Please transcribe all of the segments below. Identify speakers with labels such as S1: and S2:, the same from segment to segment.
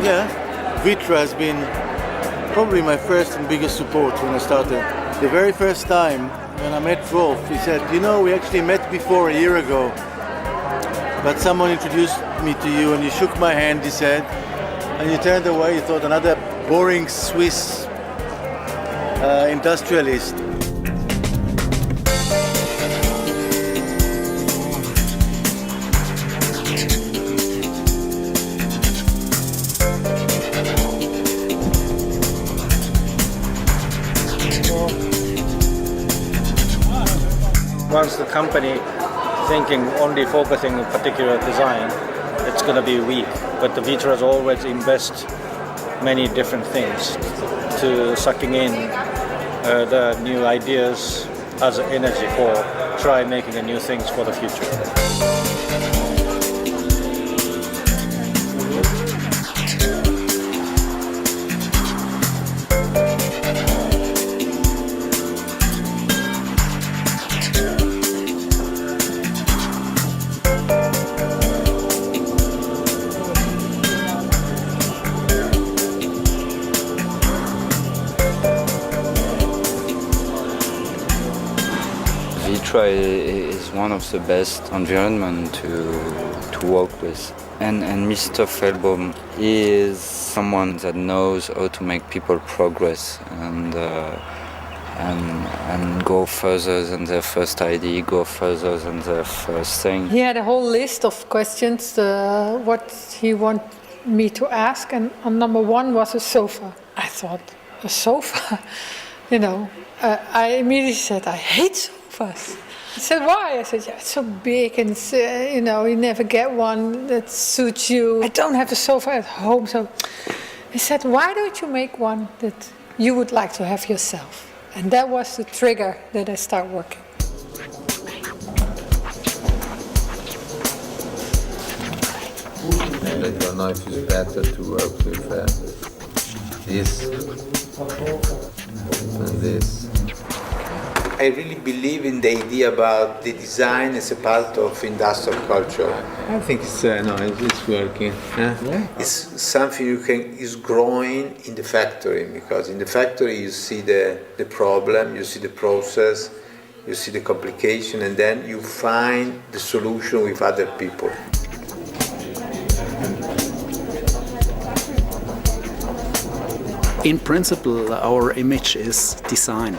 S1: Yeah, Vitra has been probably my first and biggest support when I started. The very first time when I met Rolf, he said, we actually met before a year ago, but someone introduced me to you and you shook my hand, he said, and you turned away, you thought another boring Swiss industrialist.
S2: Once the company thinking only focusing on particular design, it's going to be weak. But the Vitras always invest many different things to sucking in the new ideas as energy for try making new things for the future.
S3: Vitra is one of the best environment to work with. And Mr. Feldbaum is someone that knows how to make people progress and go further than their first idea, go further than their first thing.
S4: He had a whole list of questions, what he wanted me to ask, and number one was a sofa. I thought, a sofa? I immediately said, I hate sofas. He said, why? I said, it's so big and, you never get one that suits you. I don't have a sofa at home. So he said, why don't you make one that you would like to have yourself? And that was the trigger that I start working.
S5: I don't know if it's better to work with this and this. I really believe in the idea about the design as a part of industrial culture. I think it's working. Yeah. It's something is growing in the factory, because in the factory you see the problem, you see the process, you see the complication, and then you find the solution with other people.
S6: In principle, our image is design.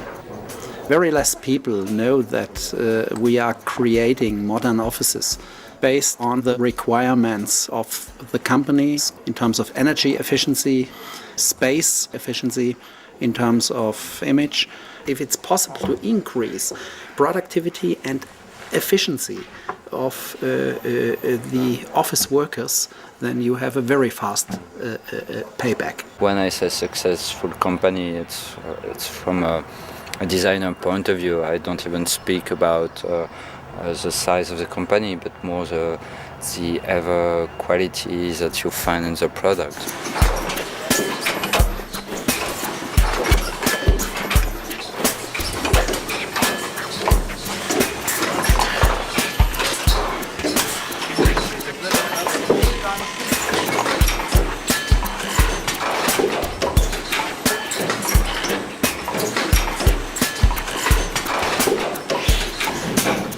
S6: Very less people know that we are creating modern offices based on the requirements of the companies in terms of energy efficiency, space efficiency, in terms of image. If it's possible to increase productivity and efficiency of the office workers, then you have a very fast payback.
S3: When I say successful company, it's from a designer point of view. I don't even speak about the size of the company, but more the ever quality that you find in the product.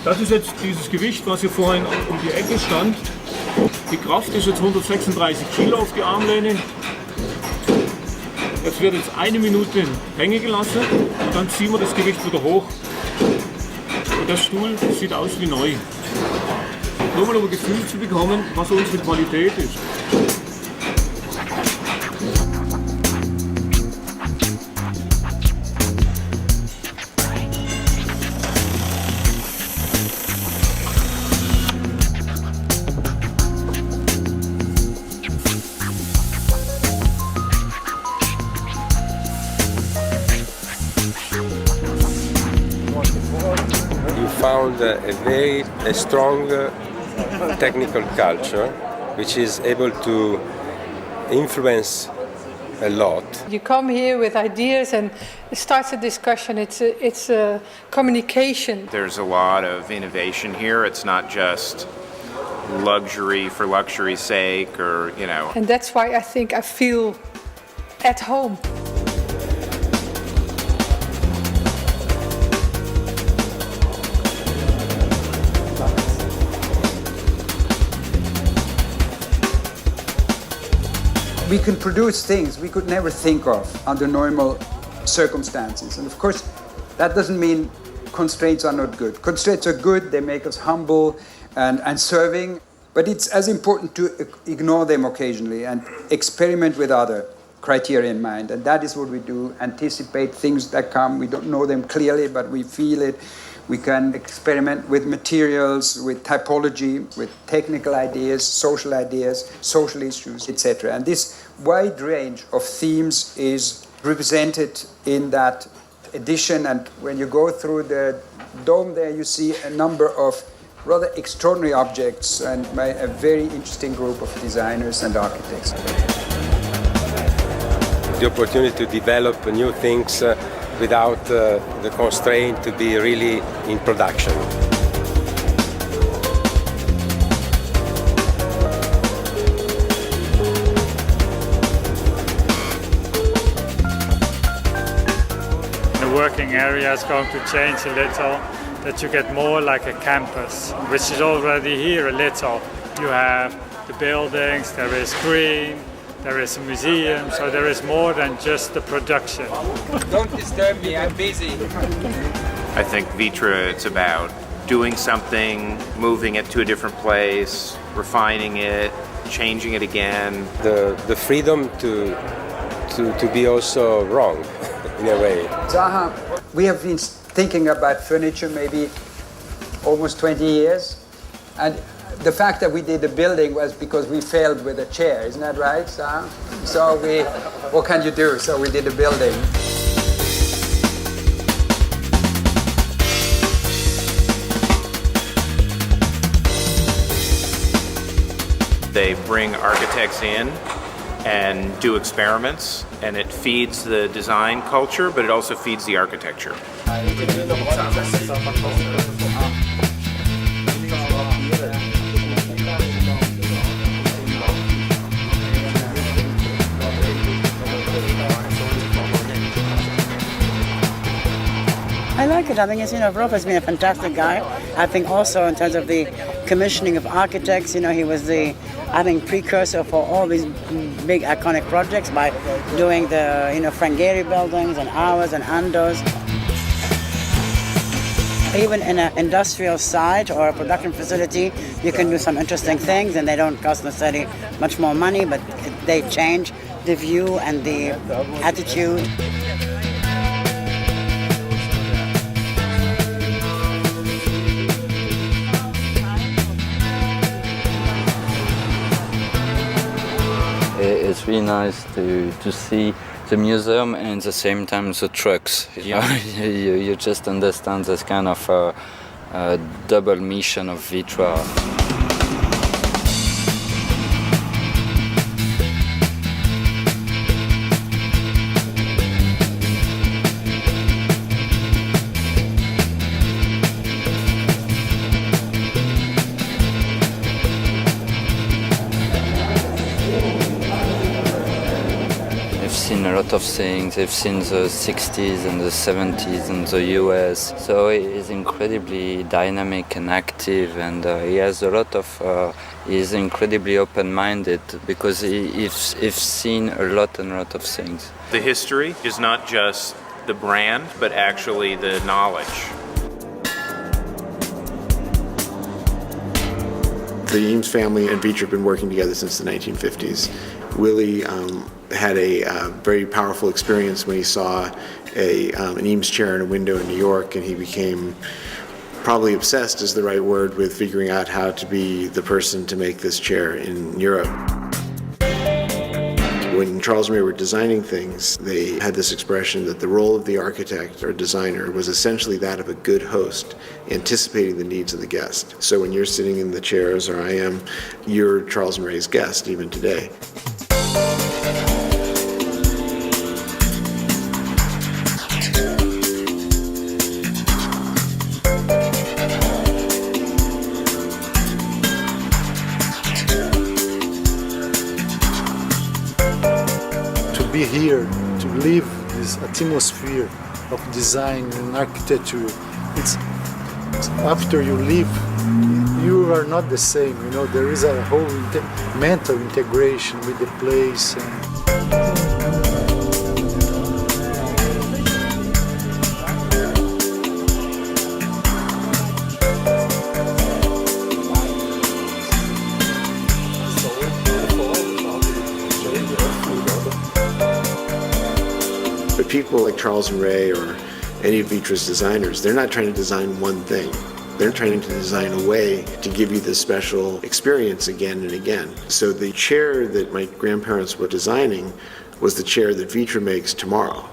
S7: Das ist jetzt dieses Gewicht, was hier vorhin um die Ecke stand. Die Kraft ist jetzt 136 Kilo auf die Armlehne. Jetzt wird jetzt 1 Minute hängen gelassen und dann ziehen wir das Gewicht wieder hoch. Und der Stuhl sieht aus wie neu. Nur mal um ein Gefühl zu bekommen, was unsere Qualität ist.
S8: Found a very strong technical culture, which is able to influence a lot.
S4: You come here with ideas and it starts a discussion. It's a communication.
S9: There's a lot of innovation here. It's not just luxury for luxury's sake, or, you know.
S4: And that's why I think I feel at home.
S10: We can produce things we could never think of under normal circumstances. And of course, that doesn't mean constraints are not good. Constraints are good, they make us humble and serving, but it's as important to ignore them occasionally and experiment with other criteria in mind. And that is what we do, anticipate things that come. We don't know them clearly, but we feel it. We can experiment with materials, with typology, with technical ideas, social issues, etc. And this wide range of themes is represented in that edition. And when you go through the dome there, you see a number of rather extraordinary objects and by a very interesting group of designers and architects.
S8: The opportunity to develop new things without the constraint to be really in production.
S11: The working area is going to change a little, that you get more like a campus, which is already here a little. You have the buildings, there is green, there is a museum, so there is more than just the production.
S10: Don't disturb me, I'm busy.
S9: I think Vitra, it's about doing something, moving it to a different place, refining it, changing it again.
S8: The freedom to be also wrong, in a way.
S10: Zaha, we have been thinking about furniture maybe almost 20 years. And the fact that we did the building was because we failed with a chair, isn't that right, Zaha? So what can you do? So we did the building.
S9: They bring architects in and do experiments, and it feeds the design culture, but it also feeds the architecture.
S12: I like it. I think Rolf has been a fantastic guy. I think also in terms of the commissioning of architects, he was the, precursor for all these big iconic projects by doing the, Frangeri buildings and ours and Ando's. Even in an industrial site or a production facility, you can do some interesting things, and they don't cost necessarily much more money, but they change the view and the attitude.
S3: It's really nice to see the museum and at the same time the trucks. You just understand this kind of double mission of Vitra. Seen a lot of things. They've seen the 60s and the 70s in the US. So he is incredibly dynamic and active, and he has a lot of. He is incredibly open-minded because he's seen a lot of things.
S9: The history is not just the brand, but actually the knowledge.
S13: The Eames family and Vitra have been working together since the 1950s. Willie had a very powerful experience when he saw an Eames chair in a window in New York, and he became probably obsessed is the right word with figuring out how to be the person to make this chair in Europe. When Charles and Ray were designing things, they had this expression that the role of the architect or designer was essentially that of a good host, anticipating the needs of the guest. So when you're sitting in the chairs, or I am, you're Charles and Ray's guest even today.
S1: to be here, to live this atmosphere of design and architecture. It's after you leave, you are not the same. You know, there is a whole mental integration with the place.
S13: But people like Charles and Ray or any of Vitra's designers, they're not trying to design one thing. They're trying to design a way to give you this special experience again and again. So the chair that my grandparents were designing was the chair that Vitra makes tomorrow.